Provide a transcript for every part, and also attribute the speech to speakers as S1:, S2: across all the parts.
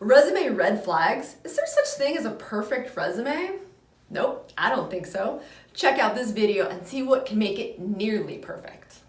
S1: Resume red flags. Is there such thing as a perfect resume? Nope, I don't think so. Check out this video and see what can make it nearly perfect.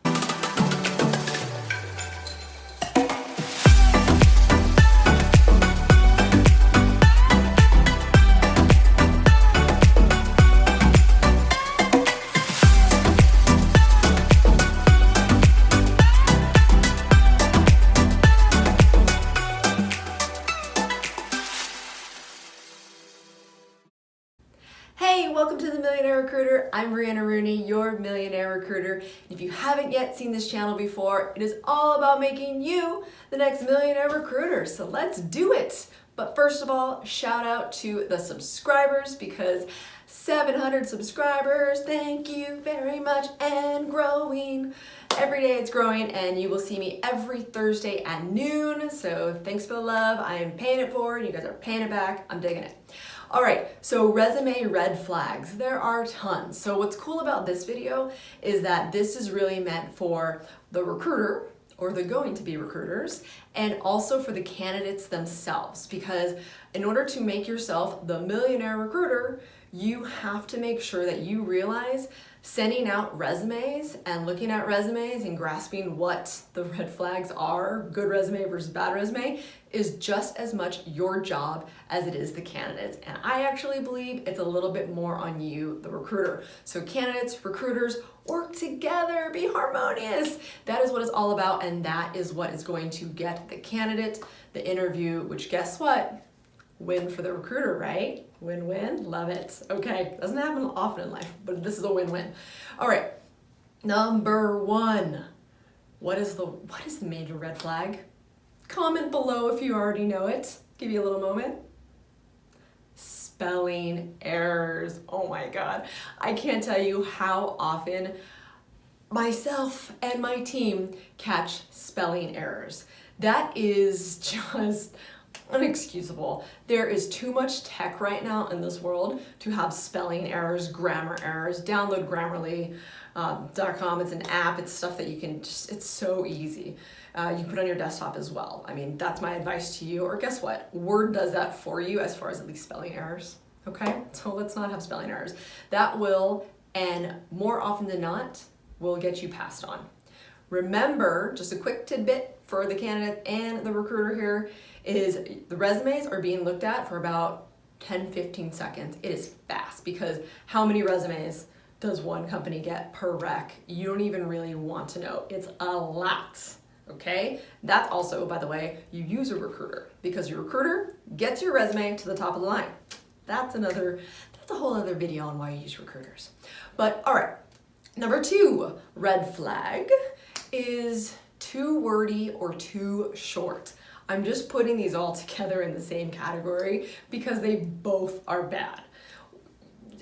S1: Hey, welcome to the Millionaire Recruiter. I'm Brianna Rooney, your Millionaire Recruiter. If you haven't yet seen this channel before, it is all about making you the next Millionaire Recruiter. So let's do it. But first of all, shout out to the subscribers because 700 subscribers, thank you very much, and growing. Every day it's growing, and you will see me every Thursday at noon. So thanks for the love. I am paying it forward. You guys are paying it back. I'm digging it. All right, so resume red flags. There are tons. So what's cool about this video is that this is really meant for the recruiter or the going to be recruiters, and also for the candidates themselves, because in order to make yourself the millionaire recruiter, you have to make sure that you realize sending out resumes and looking at resumes and grasping what the red flags are, good resume versus bad resume, is just as much your job as it is the candidates. And I actually believe it's a little bit more on you, the recruiter. So candidates, recruiters, work together, be harmonious. That is what it's all about, and that is what is going to get the candidate the interview, which guess what? Win for the recruiter, right? Win-win, love it. Okay, doesn't happen often in life, but this is a win-win. All right, number one. What is the major red flag? Comment below if you already know it. Give you a little moment. Spelling errors. Oh my God. I can't tell you how often myself and my team catch spelling errors. That is just unexcusable. There is too much tech right now in this world to have spelling errors, grammar errors. Download Grammarly.com. It's an app. It's stuff that you can just, it's so easy. You put on your desktop as well. I mean, that's my advice to you. Or guess what? Word does that for you as far as at least spelling errors. Okay? So let's not have spelling errors. That will, and more often than not, will get you passed on. Remember, just a quick tidbit for the candidate and the recruiter here is the resumes are being looked at for about 10-15 seconds. It is fast because how many resumes does one company get per rec? You don't even really want to know. It's a lot, okay? That's also, by the way, you use a recruiter because your recruiter gets your resume to the top of the line. That's a whole other video on why you use recruiters. But all right, number two red flag is too wordy or too short. I'm just putting these all together in the same category because they both are bad.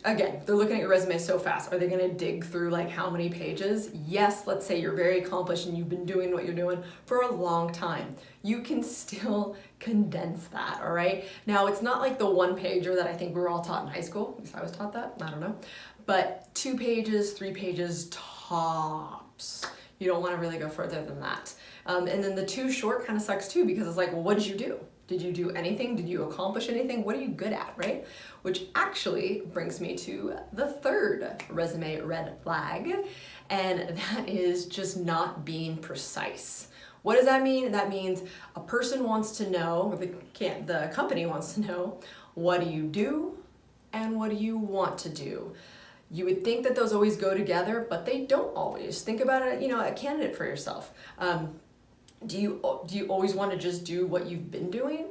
S1: Again, they're looking at your resume so fast. Are they gonna dig through like how many pages? Yes, let's say you're very accomplished and you've been doing what you're doing for a long time. You can still condense that, all right? Now, it's not like the one pager that I think we were all taught in high school. At least I was taught that, I don't know. But 2 pages, 3 pages tops. You don't want to really go further than that. And then the too short kind of sucks too because it's like, well, what did you do? Did you do anything? Did you accomplish anything? What are you good at, right? Which actually brings me to the third resume red flag, and that is just not being precise. What does that mean? That means a person wants to know, or the company wants to know, what do you do and what do you want to do? You would think that those always go together, but they don't always. Think about it, a candidate for yourself. Do you always want to just do what you've been doing?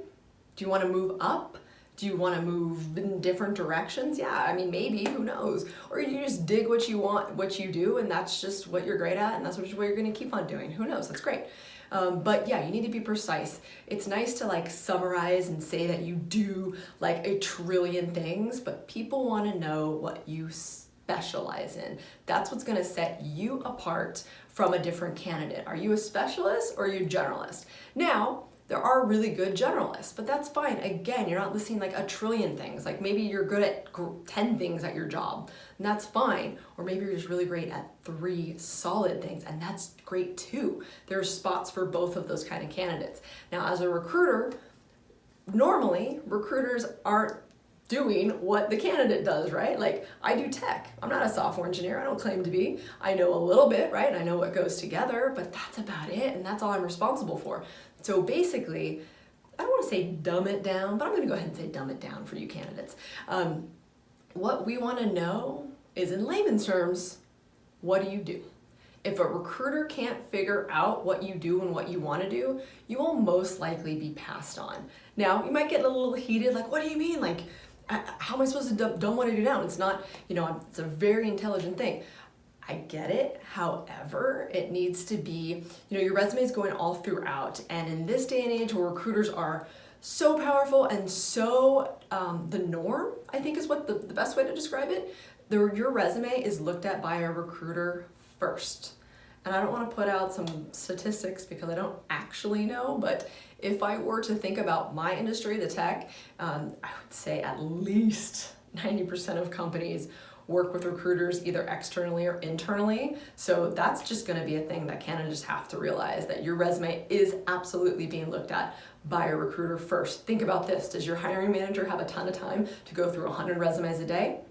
S1: Do you want to move up? Do you want to move in different directions? Yeah, I mean, maybe, who knows? Or you just dig what you want, what you do, and that's just what you're great at, and that's what you're going to keep on doing. Who knows? That's great. But yeah, you need to be precise. It's nice to like summarize and say that you do like 1 trillion things, but people want to know what you specialize in. That's what's going to set you apart from a different candidate. Are you a specialist or are you a generalist? Now, there are really good generalists, but that's fine. Again, you're not listing like 1 trillion things. Like maybe you're good at 10 things at your job, and that's fine. Or maybe you're just really great at 3 solid things, and that's great too. There's spots for both of those kind of candidates. Now, as a recruiter, normally, recruiters aren't doing what the candidate does, right? Like, I do tech. I'm not a software engineer. I don't claim to be. I know a little bit, right? I know what goes together, but that's about it, and that's all I'm responsible for. So basically, I don't want to say dumb it down, but I'm going to go ahead and say dumb it down for you candidates. What we want to know is, in layman's terms, what do you do? If a recruiter can't figure out what you do and what you want to do, you will most likely be passed on. Now, you might get a little heated, like, what do you mean? Like, how am I supposed to dumb what I do now? It's not, it's a very intelligent thing. I get it. However, it needs to be, your resume is going all throughout. And in this day and age where recruiters are so powerful and so the norm, I think is what the best way to describe it, your resume is looked at by a recruiter first. And I don't want to put out some statistics because I don't actually know, but if I were to think about my industry, the tech, I would say at least 90% of companies work with recruiters either externally or internally. So that's just going to be a thing that candidates have to realize, that your resume is absolutely being looked at by a recruiter first. Think about this. Does your hiring manager have a ton of time to go through 100 resumes a day?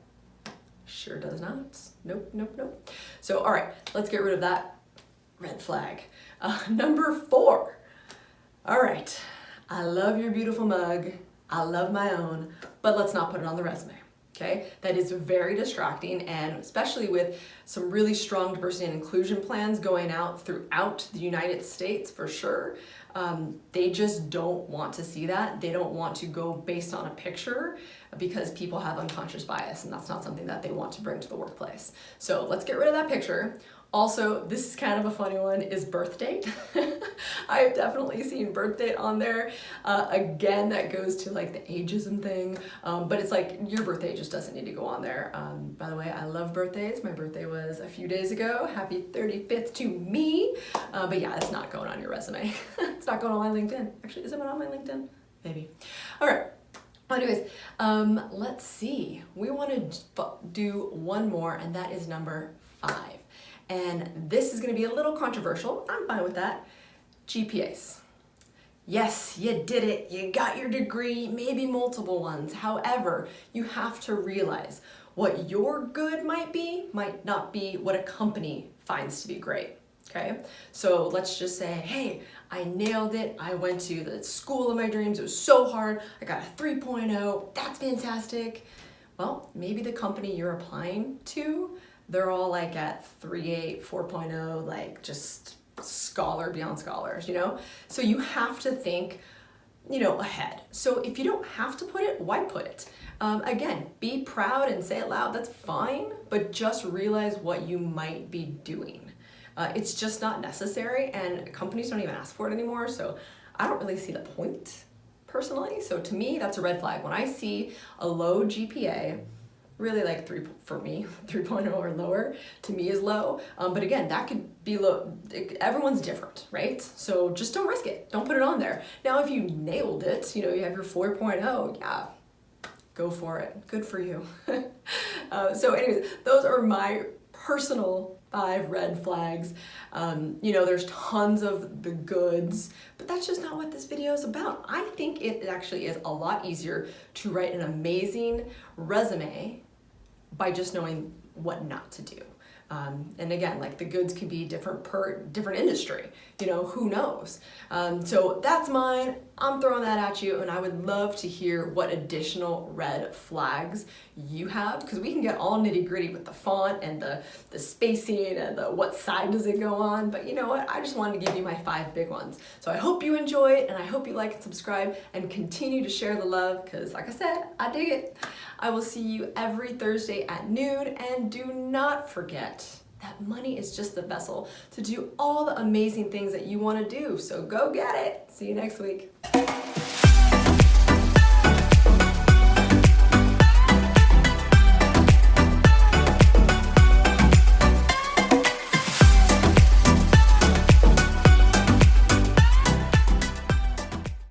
S1: Sure does not. Nope, nope, nope. So, all right, let's get rid of that red flag. Number 4. All right, I love your beautiful mug. I love my own, but let's not put it on the resume. Okay, that is very distracting, and especially with some really strong diversity and inclusion plans going out throughout the United States for sure. They just don't want to see that. They don't want to go based on a picture because people have unconscious bias, and that's not something that they want to bring to the workplace. So let's get rid of that picture. Also, this is kind of a funny one, is birth date. I've definitely seen birth date on there. Again, that goes to like the ageism thing, but it's like your birthday just doesn't need to go on there. By the way, I love birthdays. My birthday was a few days ago. Happy 35th to me. But yeah, it's not going on your resume. It's not going on my LinkedIn. Actually, is it on my LinkedIn? Maybe. All right. Anyways, let's see. We want to do one more, and that is number 5. And this is going to be a little controversial. I'm fine with that. GPAs. Yes, you did it. You got your degree, maybe multiple ones. However, you have to realize what your good might not be what a company finds to be great. Okay? So let's just say, hey, I nailed it. I went to the school of my dreams. It was so hard. I got a 3.0. That's fantastic. Well, maybe the company you're applying to, they're all like at 3.8, 4.0, like just scholar beyond scholars, So you have to think, ahead. So if you don't have to put it, why put it? Again, be proud and say it loud, that's fine, but just realize what you might be doing. It's just not necessary, and companies don't even ask for it anymore, so I don't really see the point, personally. So to me, that's a red flag. When I see a low GPA, really like 3.0 or lower, to me is low. But again, that could be low. Everyone's different, right? So just don't risk it. Don't put it on there. Now, if you nailed it, you have your 4.0, yeah, go for it. Good for you. So anyways, those are my personal 5 red flags. There's tons of the goods, but that's just not what this video is about. I think it actually is a lot easier to write an amazing resume by just knowing what not to do. And again, like the goods can be different per different industry, who knows? So that's mine. I'm throwing that at you, and I would love to hear what additional red flags you have, because we can get all nitty gritty with the font and the spacing and the what side does it go on. But you know what? I just wanted to give you my 5 big ones. So I hope you enjoy it, and I hope you like and subscribe and continue to share the love, because like I said, I dig it. I will see you every Thursday at noon, and do not forget that money is just the vessel to do all the amazing things that you want to do. So go get it. See you next week.